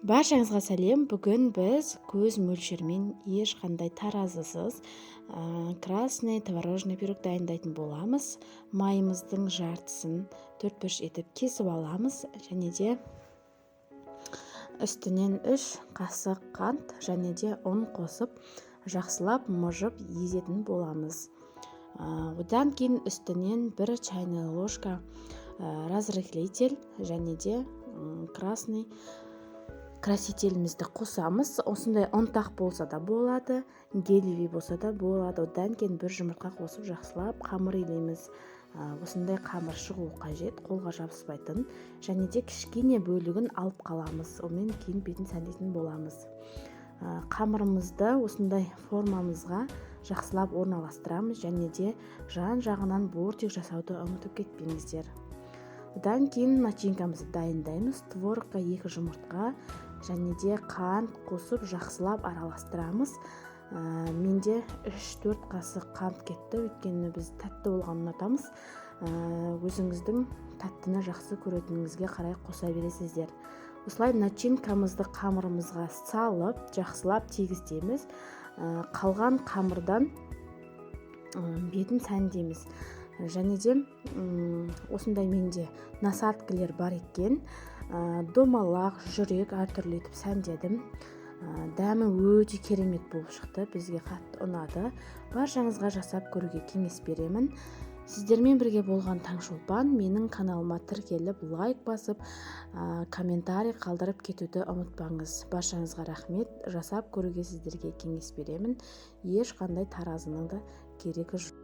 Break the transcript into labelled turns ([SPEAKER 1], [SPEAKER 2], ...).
[SPEAKER 1] Баршаңызға сәлем. Бүгін біз көз мөлшермен ешқандай таразысыз красный творожный пирог дайындайтын боламыз. Майымыздың жартысын 4-5 етіп кесіп аламыз және де үстінен 3 қасық қант және де ұн қосып жақсылап мыжып езетін боламыз. Одан кейін үстінен 1 чайная ложка разрыхлитель және де красный красителімізді қосамыз. Осындай ұнтақ болса да болады, гелевый болса да болады. Одан кейін 1 жұмыртқа қосып жақсылап қамыр илейміз. Осындай қамыр шығу қажет, қолға жабыспайтын, және де кішкене бөлігін алып қаламыз. Онымен кейін бетін сәндейтін боламыз. Қамырымызды осындай формамызға жақсылап орналастырамыз және де жан жағынан бортик жасауды ұмытып кетпеңіздер. Одан кейін начинкамызды дайындаймыз. Творогқа 2 жұмыртқа және де қант қосып жақсылап араластырамыз. Менде 3-4 қасық қант кетті, өйткені біз тәтті болғанын ұнатамыз. Өзіңіздің тәттіні жақсы көретініңізге қарай қоса бересіздер. Осылай начинкамызды қамырымызға салып, жақсылап тегістейміз. Қалған қамырдан бетін сәндейміз. Және де осындай менде насаткілер бар екен. Домалақ, жүрек әртүрлі етіп сәндедім. Дәмі өте керемет болып шықты, бізге қатты ұнады. Баршаңызға жасап көруге кеңес беремін. Сіздермен бірге болған Таңшолпан. Менің каналыма тіркеліп, лайк басып, комментарий қалдырып кетуді ұмытпаңыз. Баршаңызға рахмет. Жасап көруге сіздерге кеңес беремін. Ешқандай таразының да керегі жоқ.